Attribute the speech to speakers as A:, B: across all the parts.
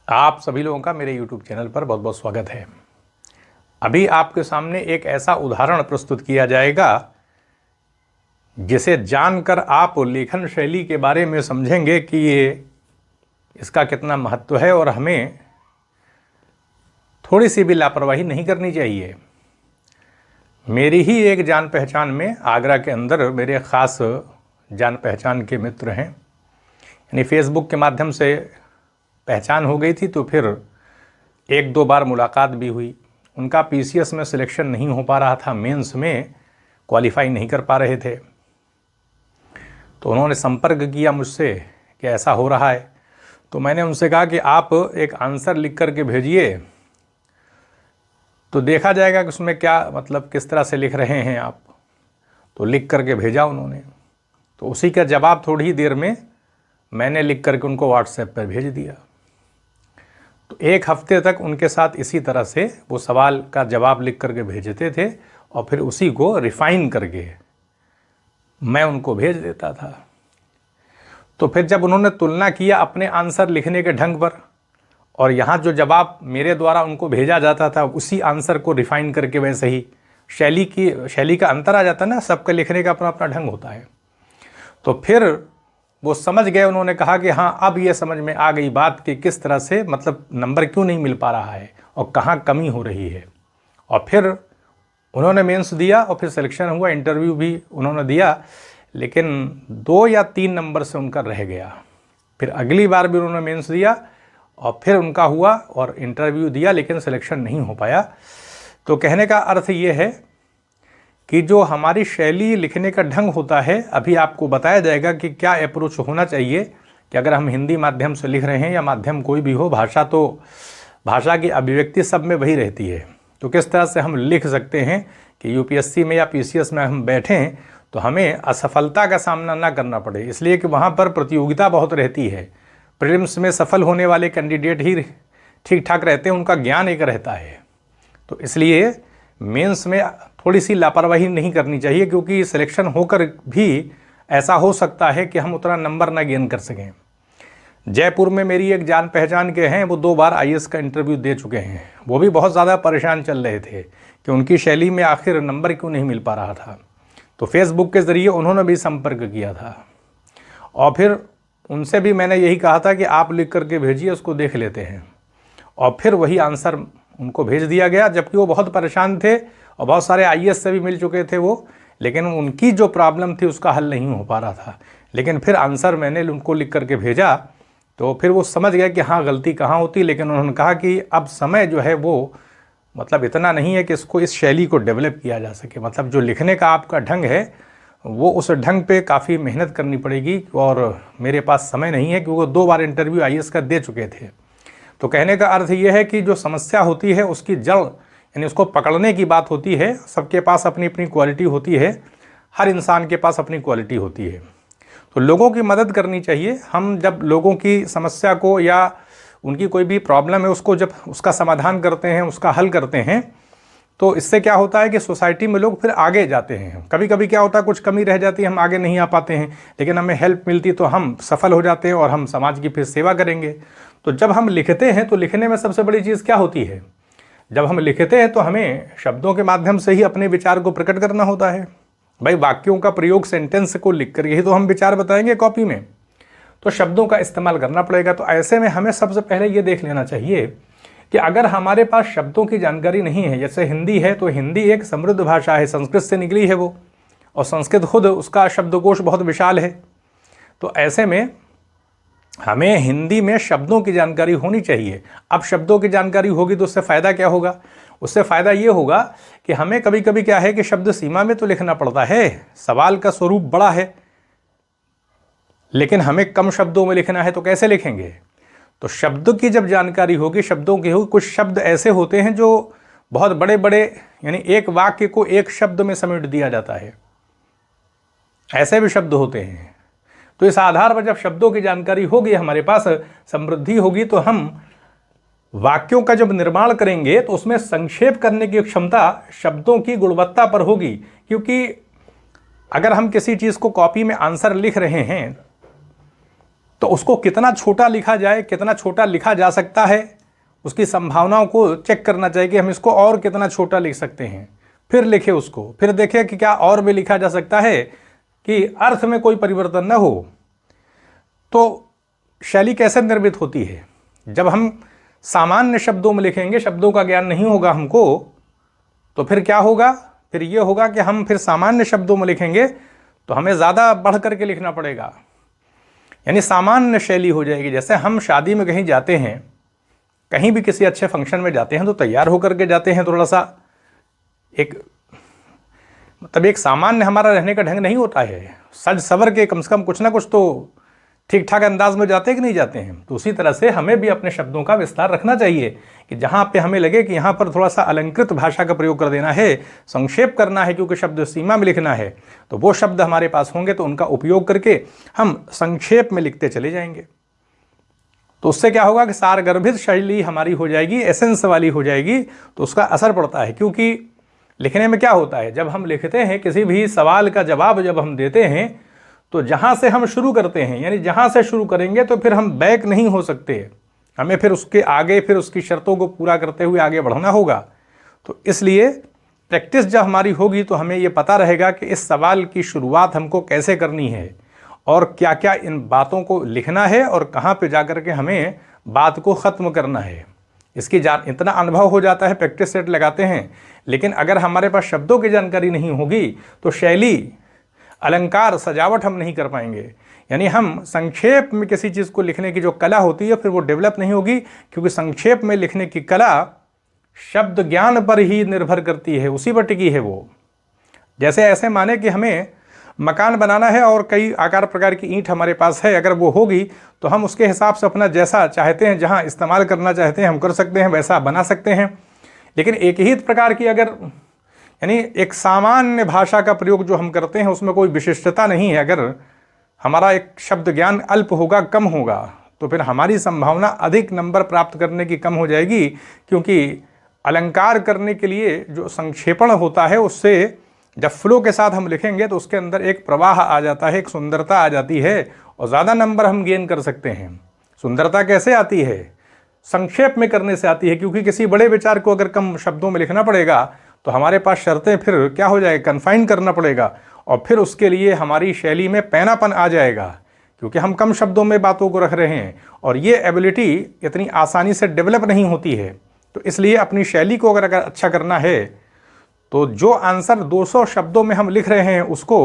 A: आप सभी लोगों का मेरे YouTube चैनल पर बहुत बहुत स्वागत है। अभी आपके सामने एक ऐसा उदाहरण प्रस्तुत किया जाएगा जिसे जानकर आप लेखन शैली के बारे में समझेंगे कि इसका कितना महत्व है और हमें थोड़ी सी भी लापरवाही नहीं करनी चाहिए। मेरी ही एक जान पहचान में आगरा के अंदर मेरे ख़ास जान पहचान के मित्र हैं, यानी फेसबुक के माध्यम से पहचान हो गई थी, तो फिर एक दो बार मुलाकात भी हुई। उनका पीसीएस में सिलेक्शन नहीं हो पा रहा था, मेंस में क्वालिफाई नहीं कर पा रहे थे, तो उन्होंने संपर्क किया मुझसे कि ऐसा हो रहा है। तो मैंने उनसे कहा कि आप एक आंसर लिख कर के भेजिए, तो देखा जाएगा कि उसमें क्या मतलब किस तरह से लिख रहे हैं आप। तो लिख करके भेजा उन्होंने, तो उसी का जवाब थोड़ी ही देर में मैंने लिख करके उनको व्हाट्सएप पर भेज दिया। तो एक हफ्ते तक उनके साथ इसी तरह से वो सवाल का जवाब लिख करके भेजते थे और फिर उसी को रिफ़ाइन करके मैं उनको भेज देता था। तो फिर जब उन्होंने तुलना किया अपने आंसर लिखने के ढंग पर और यहाँ जो जवाब मेरे द्वारा उनको भेजा जाता था उसी आंसर को रिफ़ाइन करके वैसे ही शैली का अंतर आ जाता है ना, सबका लिखने का अपना अपना ढंग होता है। तो फिर वो समझ गए, उन्होंने कहा कि हाँ अब ये समझ में आ गई बात कि किस तरह से मतलब नंबर क्यों नहीं मिल पा रहा है और कहाँ कमी हो रही है। और फिर उन्होंने मेंस दिया और फिर सिलेक्शन हुआ, इंटरव्यू भी उन्होंने दिया, लेकिन 2 या 3 नंबर से उनका रह गया। फिर अगली बार भी उन्होंने मेंस दिया और फिर उनका हुआ और इंटरव्यू दिया, लेकिन सिलेक्शन नहीं हो पाया। तो कहने का अर्थ ये है कि जो हमारी शैली लिखने का ढंग होता है, अभी आपको बताया जाएगा कि क्या अप्रोच होना चाहिए कि अगर हम हिंदी माध्यम से लिख रहे हैं या माध्यम कोई भी हो, भाषा की अभिव्यक्ति सब में वही रहती है। तो किस तरह से हम लिख सकते हैं कि यूपीएससी में या पीसीएस में हम बैठें तो हमें असफलता का सामना ना करना पड़े, इसलिए कि वहाँ पर प्रतियोगिता बहुत रहती है। प्रीलिम्स में सफल होने वाले कैंडिडेट ही ठीक ठाक रहते हैं, उनका ज्ञान एक रहता है। तो इसलिए मेंस में थोड़ी सी लापरवाही नहीं करनी चाहिए, क्योंकि सिलेक्शन होकर भी ऐसा हो सकता है कि हम उतना नंबर ना गेन कर सकें। जयपुर में मेरी एक जान पहचान के हैं, वो 2 बार आईएएस का इंटरव्यू दे चुके हैं। वो भी बहुत ज़्यादा परेशान चल रहे थे कि उनकी शैली में आखिर नंबर क्यों नहीं मिल पा रहा था। तो फेसबुक के ज़रिए उन्होंने भी संपर्क किया था और फिर उनसे भी मैंने यही कहा था कि आप लिख करके भेजिए, उसको देख लेते हैं। और फिर वही आंसर उनको भेज दिया गया, जबकि वो बहुत परेशान थे और बहुत सारे आईएएस से भी मिल चुके थे वो, लेकिन उनकी जो प्रॉब्लम थी उसका हल नहीं हो पा रहा था। लेकिन फिर आंसर मैंने उनको लिख करके भेजा, तो फिर वो समझ गए कि हाँ गलती कहाँ होती। लेकिन उन्होंने कहा कि अब समय जो है वो मतलब इतना नहीं है कि इसको इस शैली को डेवलप किया जा सके, मतलब जो लिखने का आपका ढंग है वो उस ढंग पे काफ़ी मेहनत करनी पड़ेगी और मेरे पास समय नहीं है, क्योंकि 2 बार इंटरव्यू आईएएस का दे चुके थे। तो कहने का अर्थ ये है कि जो समस्या होती है उसकी जड़ यानी उसको पकड़ने की बात होती है। सबके पास अपनी अपनी क्वालिटी होती है, हर इंसान के पास अपनी क्वालिटी होती है, तो लोगों की मदद करनी चाहिए। हम जब लोगों की समस्या को या उनकी कोई भी प्रॉब्लम है उसको जब उसका समाधान करते हैं, उसका हल करते हैं, तो इससे क्या होता है कि सोसाइटी में लोग फिर आगे जाते हैं। कभी कभी क्या होता है कुछ कमी रह जाती है, हम आगे नहीं आ पाते हैं, लेकिन हमें हेल्प मिलती तो हम सफल हो जाते हैं और हम समाज की फिर सेवा करेंगे। तो जब हम लिखते हैं तो लिखने में सबसे बड़ी चीज़ क्या होती है, जब हम लिखते हैं तो हमें शब्दों के माध्यम से ही अपने विचार को प्रकट करना होता है। भाई वाक्यों का प्रयोग सेंटेंस को लिख कर यही तो हम विचार बताएंगे कॉपी में, तो शब्दों का इस्तेमाल करना पड़ेगा। तो ऐसे में हमें सबसे पहले ये देख लेना चाहिए कि अगर हमारे पास शब्दों की जानकारी नहीं है, जैसे हिंदी है तो हिंदी एक समृद्ध भाषा है, संस्कृत से निकली है वो, और संस्कृत खुद उसका शब्दकोश बहुत विशाल है। तो ऐसे में हमें हिंदी में शब्दों की जानकारी होनी चाहिए। अब शब्दों की जानकारी होगी तो उससे फ़ायदा क्या होगा, उससे फ़ायदा ये होगा कि हमें कभी कभी क्या है कि शब्द सीमा में तो लिखना पड़ता है, सवाल का स्वरूप बड़ा है, लेकिन हमें कम शब्दों में लिखना है तो कैसे लिखेंगे। तो शब्द की जब जानकारी होगी, शब्दों की होगी, कुछ शब्द ऐसे होते हैं जो बहुत बड़े बड़े यानी एक वाक्य को एक शब्द में समेट दिया जाता है, ऐसे भी शब्द होते हैं। तो इस आधार पर जब शब्दों की जानकारी होगी, हमारे पास समृद्धि होगी, तो हम वाक्यों का जब निर्माण करेंगे तो उसमें संक्षेप करने की क्षमता शब्दों की गुणवत्ता पर होगी। क्योंकि अगर हम किसी चीज़ को कॉपी में आंसर लिख रहे हैं तो उसको कितना छोटा लिखा जाए, कितना छोटा लिखा जा सकता है, उसकी संभावनाओं को चेक करना चाहिए कि हम इसको और कितना छोटा लिख सकते हैं। फिर लिखे उसको, फिर देखें कि क्या और भी लिखा जा सकता है कि अर्थ में कोई परिवर्तन न हो। तो शैली कैसे निर्मित होती है? जब हम सामान्य शब्दों में लिखेंगे, शब्दों का ज्ञान नहीं होगा हमको, तो फिर क्या होगा? फिर ये होगा कि हम फिर सामान्य शब्दों में लिखेंगे तो हमें ज़्यादा बढ़ करके लिखना पड़ेगा, यानी सामान्य शैली हो जाएगी। जैसे हम शादी में कहीं जाते हैं, कहीं भी किसी अच्छे फंक्शन में जाते हैं तो तैयार होकर के जाते हैं, थोड़ा सा एक सामान्य हमारा रहने का ढंग नहीं होता है, सज सवर के कम से कम कुछ ना कुछ तो ठीक ठाक अंदाज में जाते कि नहीं जाते हैं। तो उसी तरह से हमें भी अपने शब्दों का विस्तार रखना चाहिए कि जहाँ पे हमें लगे कि यहाँ पर थोड़ा सा अलंकृत भाषा का प्रयोग कर देना है, संक्षेप करना है, क्योंकि शब्द सीमा में लिखना है, तो वो शब्द हमारे पास होंगे तो उनका उपयोग करके हम संक्षेप में लिखते चले जाएंगे। तो उससे क्या होगा कि सारगर्भित शैली हमारी हो जाएगी, एसेंस वाली हो जाएगी, तो उसका असर पड़ता है। क्योंकि लिखने में क्या होता है, जब हम लिखते हैं किसी भी सवाल का जवाब जब हम देते हैं तो जहाँ से हम शुरू करते हैं, यानी जहाँ से शुरू करेंगे तो फिर हम बैक नहीं हो सकते, हमें फिर उसके आगे फिर उसकी शर्तों को पूरा करते हुए आगे बढ़ना होगा। तो इसलिए प्रैक्टिस जब हमारी होगी तो हमें ये पता रहेगा कि इस सवाल की शुरुआत हमको कैसे करनी है और क्या क्या इन बातों को लिखना है और कहाँ पे जा कर के हमें बात को ख़त्म करना है। इसकी इतना अनुभव हो जाता है, प्रैक्टिस सेट लगाते हैं, लेकिन अगर हमारे पास शब्दों की जानकारी नहीं होगी तो शैली, अलंकार, सजावट हम नहीं कर पाएंगे। यानी हम संक्षेप में किसी चीज़ को लिखने की जो कला होती है फिर वो डेवलप नहीं होगी, क्योंकि संक्षेप में लिखने की कला शब्द ज्ञान पर ही निर्भर करती है, उसी पर टिकी है वो। जैसे ऐसे माने कि हमें मकान बनाना है और कई आकार प्रकार की ईंट हमारे पास है, अगर वो होगी तो हम उसके हिसाब से अपना जैसा चाहते हैं, जहाँ इस्तेमाल करना चाहते हैं हम कर सकते हैं, वैसा बना सकते हैं। लेकिन एक ही प्रकार की अगर, यानी एक सामान्य भाषा का प्रयोग जो हम करते हैं उसमें कोई विशिष्टता नहीं है, अगर हमारा एक शब्द ज्ञान अल्प होगा, कम होगा, तो फिर हमारी संभावना अधिक नंबर प्राप्त करने की कम हो जाएगी। क्योंकि अलंकार करने के लिए जो संक्षेपण होता है उससे जब फ्लो के साथ हम लिखेंगे तो उसके अंदर एक प्रवाह आ जाता है, एक सुंदरता आ जाती है और ज़्यादा नंबर हम गेन कर सकते हैं। सुंदरता कैसे आती है? संक्षेप में करने से आती है, क्योंकि किसी बड़े विचार को अगर कम शब्दों में लिखना पड़ेगा तो हमारे पास शर्तें फिर क्या हो जाए, कन्फाइन करना पड़ेगा और फिर उसके लिए हमारी शैली में पैनापन आ जाएगा, क्योंकि हम कम शब्दों में बातों को रख रहे हैं और ये एबिलिटी इतनी आसानी से डेवलप नहीं होती है। तो इसलिए अपनी शैली को अगर अच्छा करना है तो जो आंसर 200 शब्दों में हम लिख रहे हैं उसको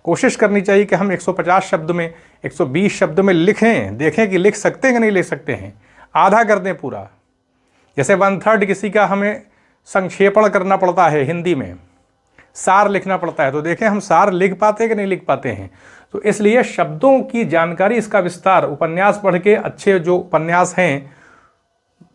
A: कोशिश करनी चाहिए कि हम 150 शब्द में, 120 शब्द में लिखें, देखें कि लिख सकते हैं कि नहीं लिख सकते हैं, आधा कर दें पूरा। जैसे 1/3 किसी का हमें संक्षेपण करना पड़ता है, हिंदी में सार लिखना पड़ता है, तो देखें हम सार लिख पाते हैं कि नहीं लिख पाते हैं। तो इसलिए शब्दों की जानकारी, इसका विस्तार, उपन्यास पढ़ के अच्छे जो उपन्यास हैं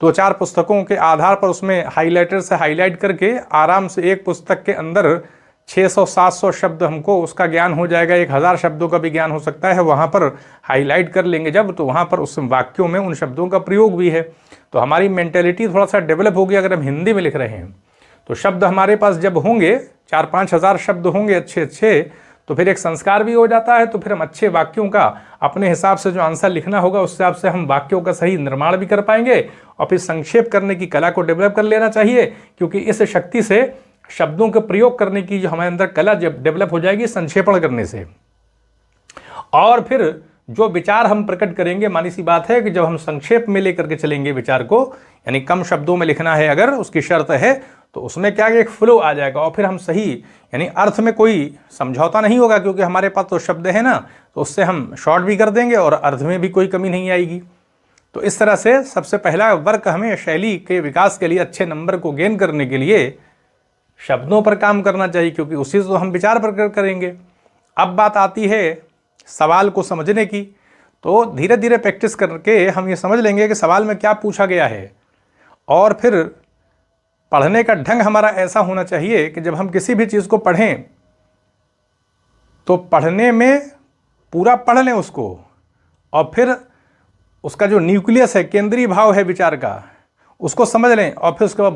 A: 2-4 पुस्तकों के आधार पर उसमें हाइलाइटर से हाईलाइट करके आराम से एक पुस्तक के अंदर 600-700 शब्द हमको उसका ज्ञान हो जाएगा, 1000 शब्दों का भी ज्ञान हो सकता है। वहाँ पर हाईलाइट कर लेंगे जब, तो वहाँ पर उस वाक्यों में उन शब्दों का प्रयोग भी है, तो हमारी मेंटेलिटी थोड़ा सा डेवलप होगी। अगर हम हिंदी में लिख रहे हैं तो शब्द हमारे पास जब होंगे 4-5 हज़ार शब्द होंगे अच्छे अच्छे, तो फिर एक संस्कार भी हो जाता है। तो फिर हम अच्छे वाक्यों का अपने हिसाब से जो आंसर लिखना होगा उस हिसाब से हम वाक्यों का सही निर्माण भी कर पाएंगे और फिर संक्षेप करने की कला को डेवलप कर लेना चाहिए, क्योंकि इस शक्ति से शब्दों के प्रयोग करने की जो हमारे अंदर कला जब डेवलप हो जाएगी संक्षेपण करने से। और फिर जो विचार हम प्रकट करेंगे, मानी सी बात है कि जब हम संक्षेप में लेकर के चलेंगे विचार को, यानी कम शब्दों में लिखना है अगर उसकी शर्त है, तो उसमें क्या एक फ्लो आ जाएगा और फिर हम सही, यानी अर्थ में कोई समझौता नहीं होगा, क्योंकि हमारे पास तो शब्द है ना, तो उससे हम शॉर्ट भी कर देंगे और अर्थ में भी कोई कमी नहीं आएगी। तो इस तरह से सबसे पहला वर्क हमें शैली के विकास के लिए, अच्छे नंबर को गेन करने के लिए शब्दों पर काम करना चाहिए, क्योंकि उसी से तो हम विचार प्रकट करेंगे। अब बात आती है सवाल को समझने की, तो धीरे धीरे प्रैक्टिस करके हम ये समझ लेंगे कि सवाल में क्या पूछा गया है। और फिर पढ़ने का ढंग हमारा ऐसा होना चाहिए कि जब हम किसी भी चीज़ को पढ़ें तो पढ़ने में पूरा पढ़ लें उसको, और फिर उसका जो न्यूक्लियस है, केंद्रीय भाव है विचार का, उसको समझ लें और फिर उसके बाद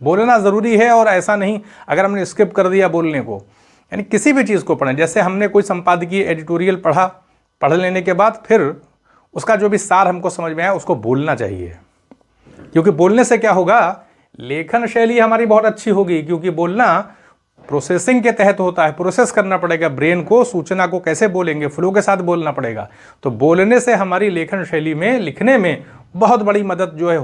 A: बोलना ज़रूरी है। और ऐसा नहीं अगर हमने स्किप कर दिया बोलने को, यानी किसी भी चीज़ को पढ़ें। जैसे हमने कोई संपादकीय एडिटोरियल पढ़ लेने के बाद फिर उसका जो भी सार हमको समझ में आया उसको बोलना चाहिए, क्योंकि बोलने से क्या होगा, लेखन शैली हमारी बहुत अच्छी होगी, क्योंकि बोलना प्रोसेसिंग के तहत होता है, प्रोसेस करना पड़ेगा ब्रेन को, सूचना को कैसे बोलेंगे, फ्लो के साथ बोलना पड़ेगा। तो बोलने से हमारी लेखन शैली में, लिखने में बहुत बड़ी मदद जो है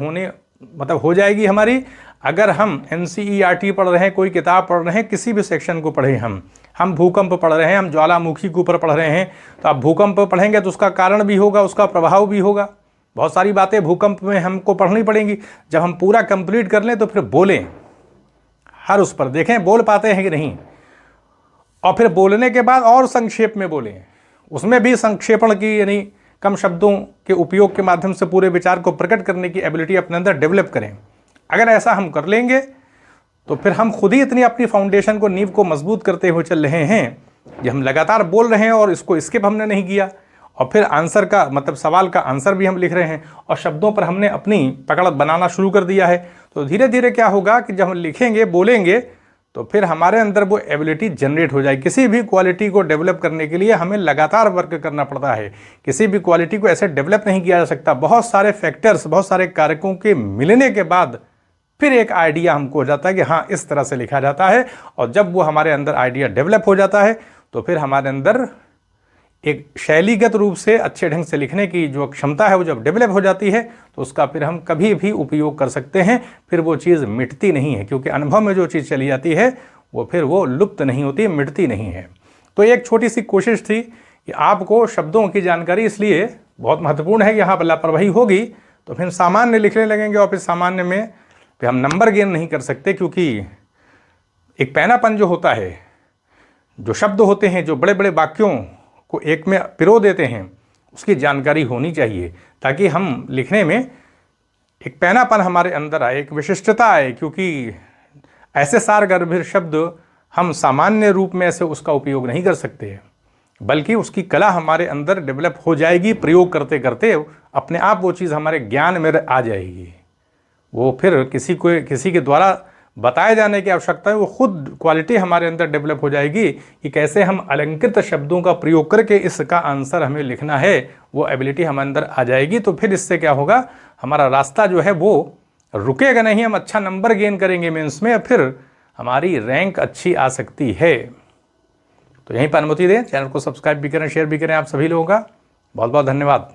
A: हो जाएगी हमारी। अगर हम NCERT पढ़ रहे हैं, कोई किताब पढ़ रहे हैं, किसी भी सेक्शन को पढ़ें, हम भूकंप पढ़ रहे हैं, हम ज्वालामुखी के ऊपर पढ़ रहे हैं, तो आप भूकंप पढ़ेंगे तो उसका कारण भी होगा, उसका प्रभाव भी होगा, बहुत सारी बातें भूकंप में हमको पढ़नी पड़ेंगी। जब हम पूरा कंप्लीट कर लें तो फिर बोलें, हर उस पर देखें बोल पाते हैं कि नहीं, और फिर बोलने के बाद और संक्षेप में बोलें, उसमें भी संक्षेपण की यानी कम शब्दों के उपयोग के माध्यम से पूरे विचार को प्रकट करने की एबिलिटी अपने अंदर डेवलप करें। अगर ऐसा हम कर लेंगे तो फिर हम खुद ही इतनी अपनी फाउंडेशन को, नींव को मजबूत करते हुए चल रहे हैं कि हम लगातार बोल रहे हैं और इसको स्किप हमने नहीं किया, और फिर आंसर का मतलब सवाल का आंसर भी हम लिख रहे हैं और शब्दों पर हमने अपनी पकड़ बनाना शुरू कर दिया है। तो धीरे धीरे क्या होगा कि जब हम लिखेंगे, बोलेंगे, तो फिर हमारे अंदर वो एबिलिटी जनरेट हो जाएगी। किसी भी क्वालिटी को डेवलप करने के लिए हमें लगातार वर्क करना पड़ता है, किसी भी क्वालिटी को ऐसे डेवलप नहीं किया जा सकता। बहुत सारे फैक्टर्स, बहुत सारे कारकों के मिलने के बाद फिर एक आइडिया हमको हो जाता है कि हाँ इस तरह से लिखा जाता है, और जब वो हमारे अंदर आइडिया डेवलप हो जाता है तो फिर हमारे अंदर एक शैलीगत रूप से अच्छे ढंग से लिखने की जो क्षमता है वो जब डेवलप हो जाती है तो उसका फिर हम कभी भी उपयोग कर सकते हैं। फिर वो चीज़ मिटती नहीं है, क्योंकि अनुभव में जो चीज़ चली जाती है वो फिर वो लुप्त नहीं होती, मिटती नहीं है। तो एक छोटी सी कोशिश थी कि आपको शब्दों की जानकारी इसलिए बहुत महत्वपूर्ण है कि यहाँ पर लापरवाही होगी तो फिर सामान्य लिखने लगेंगे और फिर सामान्य में फिर हम नंबर गेन नहीं कर सकते, क्योंकि एक पैनापन जो होता है, जो शब्द होते हैं, जो बड़े बड़े वाक्यों को एक में पिरो देते हैं, उसकी जानकारी होनी चाहिए ताकि हम लिखने में एक पैनापन हमारे अंदर आए, एक विशिष्टता आए। क्योंकि ऐसे सारगर्भित शब्द हम सामान्य रूप में ऐसे उसका उपयोग नहीं कर सकते, बल्कि उसकी कला हमारे अंदर डेवलप हो जाएगी। प्रयोग करते करते अपने आप वो चीज़ हमारे ज्ञान में आ जाएगी। वो फिर किसी के द्वारा बताए जाने की आवश्यकता है, वो खुद क्वालिटी हमारे अंदर डेवलप हो जाएगी कि कैसे हम अलंकृत शब्दों का प्रयोग करके इसका आंसर हमें लिखना है, वो एबिलिटी हमारे अंदर आ जाएगी। तो फिर इससे क्या होगा, हमारा रास्ता जो है वो रुकेगा नहीं, हम अच्छा नंबर गेन करेंगे मेंस में, फिर हमारी रैंक अच्छी आ सकती है। तो यहीं पर अनुमति दें, चैनल को सब्सक्राइब भी करें, शेयर भी करें। आप सभी लोगों का बहुत बहुत धन्यवाद।